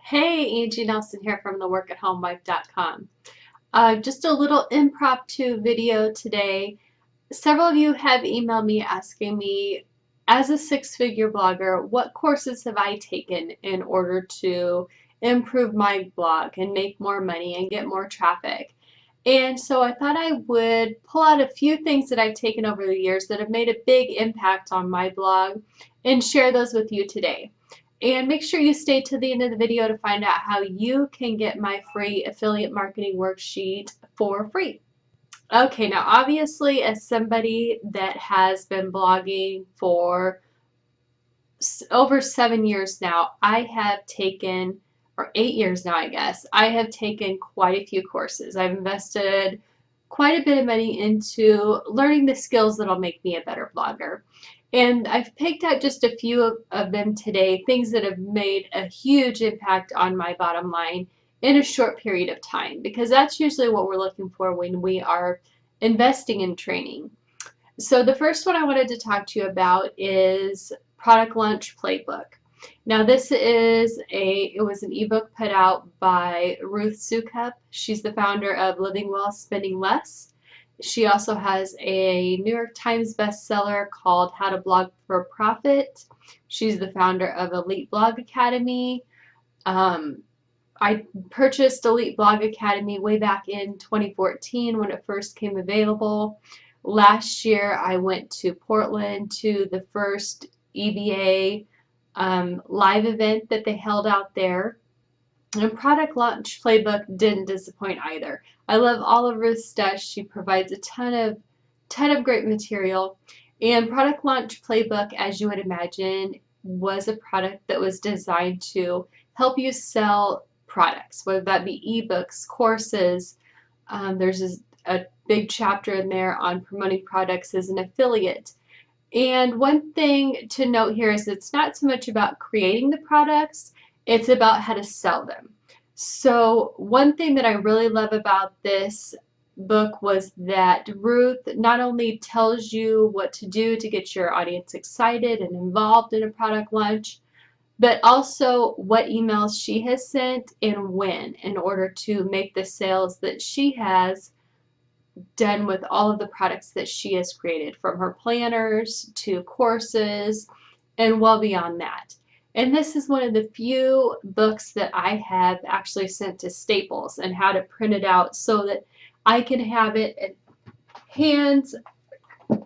Hey, Angie Nelson here from theworkathomelife.com. Just a little impromptu video today. Several of you have emailed me asking me, as a six-figure blogger, what courses have I taken in order to improve my blog and make more money and get more traffic? And so I thought I would pull out a few things that I've taken over the years that have made a big impact on my blog and share those with you today. And make sure you stay to the end of the video to find out how you can get my free affiliate marketing worksheet for free. Okay, now obviously as somebody that has been blogging for over 7 years now, I have taken, or 8 years now I guess, I have taken quite a few courses. I've invested quite a bit of money into learning the skills that'll make me a better blogger. And I've picked out just a few of them today, things that have made a huge impact on my bottom line in a short period of time, because that's usually what we're looking for when we are investing in training. So the first one I wanted to talk to you about is Product Launch Playbook. Now this is it was an ebook put out by Ruth Soukup. She's the founder of Living Well, Spending Less. She also has a New York Times bestseller called How to Blog for Profit. She's the founder of Elite Blog Academy. I purchased Elite Blog Academy way back in 2014 when it first came available. Last year I went to Portland to the first EBA live event that they held out there. And Product Launch Playbook didn't disappoint either. I love all of Ruth's stuff. She provides a ton of great material. And Product Launch Playbook, as you would imagine, was a product that was designed to help you sell products, whether that be ebooks, courses. There's a big chapter in there on promoting products as an affiliate. And one thing to note here is it's not so much about creating the products, it's about how to sell them. So one thing that I really love about this book was that Ruth not only tells you what to do to get your audience excited and involved in a product launch, but also what emails she has sent and when in order to make the sales that she has done with all of the products that she has created, from her planners to courses and well beyond that. And this is one of the few books that I have actually sent to Staples and had it printed out so that I can have it at hands,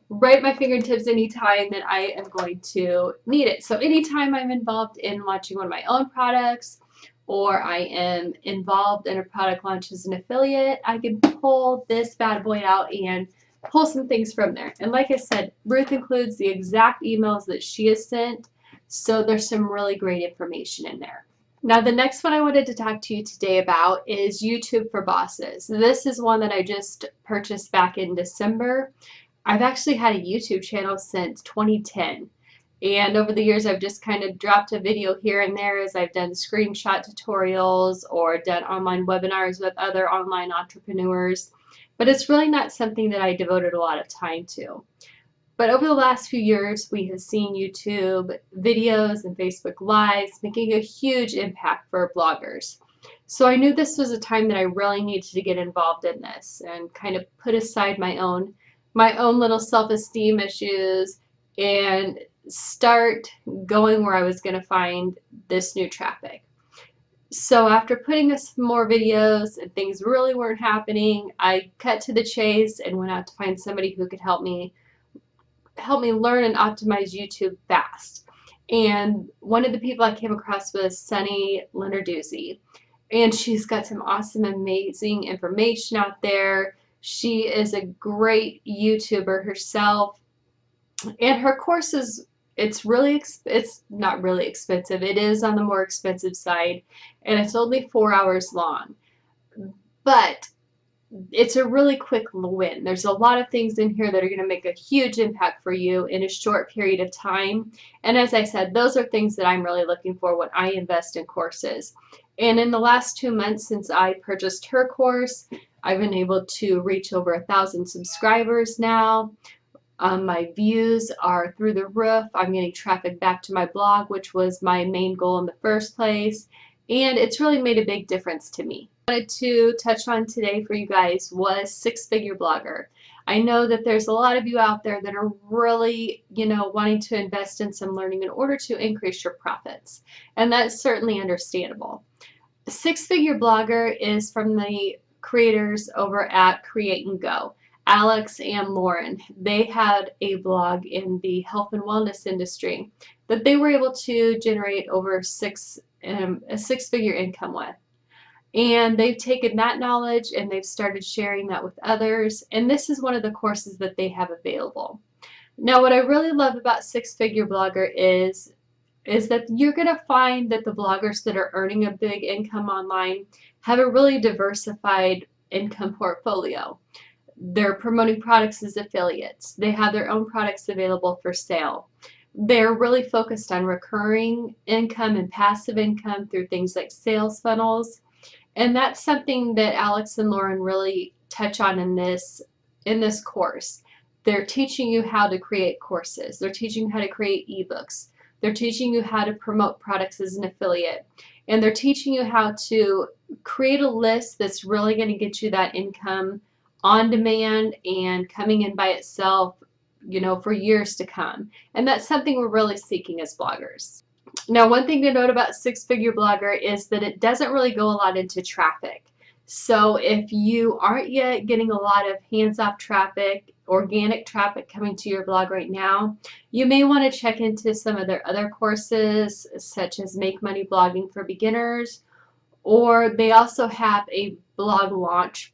right at my fingertips anytime that I am going to need it. So anytime I'm involved in launching one of my own products, or I am involved in a product launch as an affiliate, I can pull this bad boy out and pull some things from there. And like I said, Ruth includes the exact emails that she has sent, so there's some really great information in there. Now the next one I wanted to talk to you today about is YouTube for Bosses. This is one that I just purchased back in December. I've actually had a YouTube channel since 2010. And over the years, I've just kind of dropped a video here and there as I've done screenshot tutorials or done online webinars with other online entrepreneurs. But it's really not something that I devoted a lot of time to. But over the last few years, we have seen YouTube videos and Facebook Lives making a huge impact for bloggers. So I knew this was a time that I really needed to get involved in this and kind of put aside my own little self-esteem issues and start going where I was going to find this new traffic. So after putting us more videos and things really weren't happening, I cut to the chase and went out to find somebody who could help me learn and optimize YouTube fast. And one of the people I came across was Sunny Lunar Doozy. And she's got some awesome, amazing information out there. She is a great YouTuber herself. And her courses, it's not really expensive. It is on the more expensive side, and it's only 4 hours long. But it's a really quick win. There's a lot of things in here that are going to make a huge impact for you in a short period of time. And as I said, those are things that I'm really looking for when I invest in courses. And in the last 2 months since I purchased her course, I've been able to reach over 1,000 subscribers now. My views are through the roof. I'm getting traffic back to my blog, which was my main goal in the first place. and it's really made a big difference to me. What I wanted to touch on today for you guys was SixFigure Blogger. I know that there's a lot of you out there that are really, wanting to invest in some learning in order to increase your profits, and that's certainly understandable. SixFigure Blogger is from the creators over at Create and Go, Alex and Lauren. They had a blog in the health and wellness industry that they were able to generate over a six-figure income with. And they've taken that knowledge and they've started sharing that with others. And this is one of the courses that they have available. Now, what I really love about SixFigure Blogger is that you're going to find that the bloggers that are earning a big income online have a really diversified income portfolio. They're promoting products as affiliates. They have their own products available for sale. They're really focused on recurring income and passive income through things like sales funnels. And that's something that Alex and Lauren really touch on in this course. They're teaching you how to create courses. They're teaching you how to create ebooks. They're teaching you how to promote products as an affiliate. And they're teaching you how to create a list that's really going to get you that income on demand and coming in by itself, for years to come. And that's something we're really seeking as bloggers. Now, one thing to note about SixFigure Blogger is that it doesn't really go a lot into traffic. So if you aren't yet getting a lot of hands-off traffic, organic traffic coming to your blog right now, you may want to check into some of their other courses, such as Make Money Blogging for Beginners, or they also have a blog launch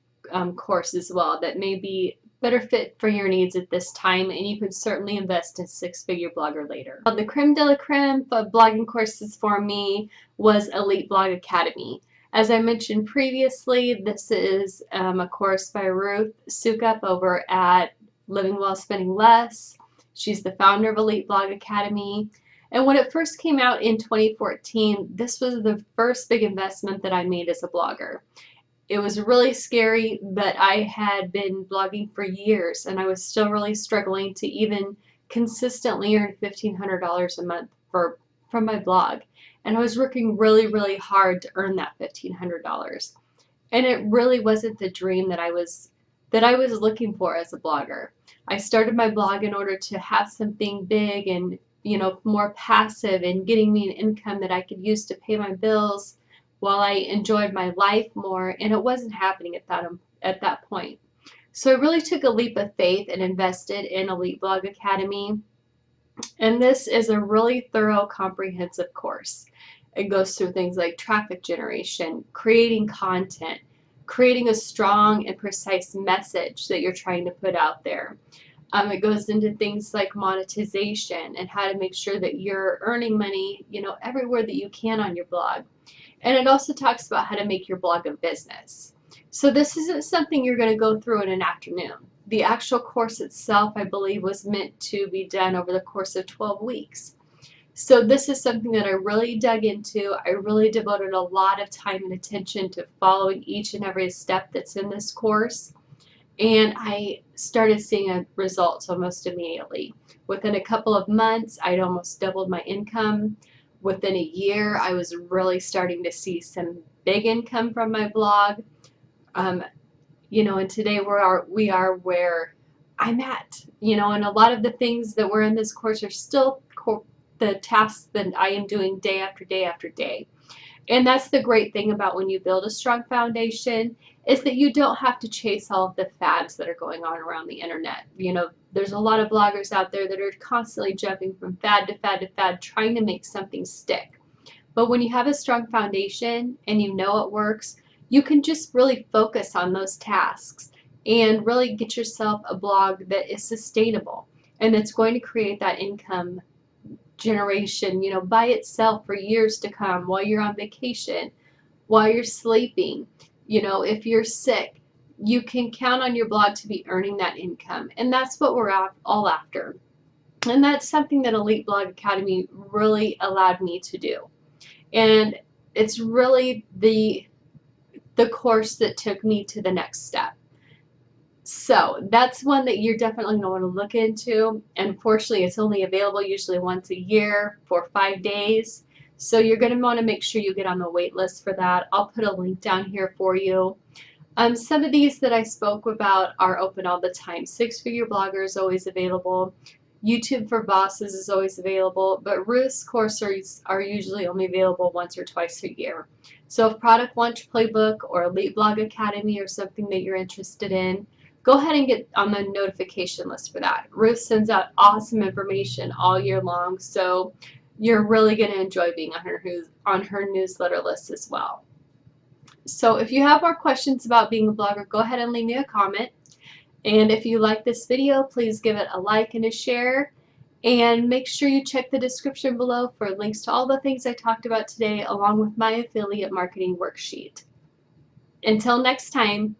course as well that may be better fit for your needs at this time, and you can certainly invest in SixFigure Blogger later. The creme de la creme of blogging courses for me was Elite Blog Academy. As I mentioned previously, this is a course by Ruth Sukup over at Living Well Spending Less. She's the founder of Elite Blog Academy. And when it first came out in 2014, this was the first big investment that I made as a blogger. It was really scary, but I had been blogging for years and I was still really struggling to even consistently earn $1,500 a month from my blog. And I was working really, really hard to earn that $1,500. And it really wasn't the dream that I was looking for as a blogger. I started my blog in order to have something big and, more passive and getting me an income that I could use to pay my bills while I enjoyed my life more, and it wasn't happening at that point. So I really took a leap of faith and invested in Elite Blog Academy. And this is a really thorough, comprehensive course. It goes through things like traffic generation, creating content, creating a strong and precise message that you're trying to put out there. It goes into things like monetization and how to make sure that you're earning money, everywhere that you can on your blog. And it also talks about how to make your blog a business. So this isn't something you're going to go through in an afternoon. The actual course itself, I believe, was meant to be done over the course of 12 weeks. So this is something that I really dug into. I really devoted a lot of time and attention to following each and every step that's in this course. And I started seeing results almost immediately. Within a couple of months, I'd almost doubled my income. Within a year, I was really starting to see some big income from my blog. And today we are where I'm at. And a lot of the things that were in this course are still the tasks that I am doing day after day after day. And that's the great thing about when you build a strong foundation, is that you don't have to chase all of the fads that are going on around the internet. There's a lot of bloggers out there that are constantly jumping from fad to fad to fad, trying to make something stick. But when you have a strong foundation and you know it works, you can just really focus on those tasks and really get yourself a blog that is sustainable and that's going to create that income generation, by itself for years to come, while you're on vacation, while you're sleeping, if you're sick, you can count on your blog to be earning that income. And that's what we're all after. And that's something that Elite Blog Academy really allowed me to do. And it's really the course that took me to the next step. So that's one that you're definitely going to want to look into. And unfortunately, it's only available usually once a year for 5 days. So you're going to want to make sure you get on the wait list for that. I'll put a link down here for you. Some of these that I spoke about are open all the time. SixFigure Blogger is always available. YouTube for Bosses is always available, but Ruth's courses are usually only available once or twice a year. So if Product Launch Playbook or Elite Blog Academy or something that you're interested in, go ahead and get on the notification list for that. Ruth sends out awesome information all year long, so you're really going to enjoy being on her newsletter list as well. So if you have more questions about being a blogger, go ahead and leave me a comment. And if you like this video, please give it a like and a share. And make sure you check the description below for links to all the things I talked about today, along with my affiliate marketing worksheet. Until next time.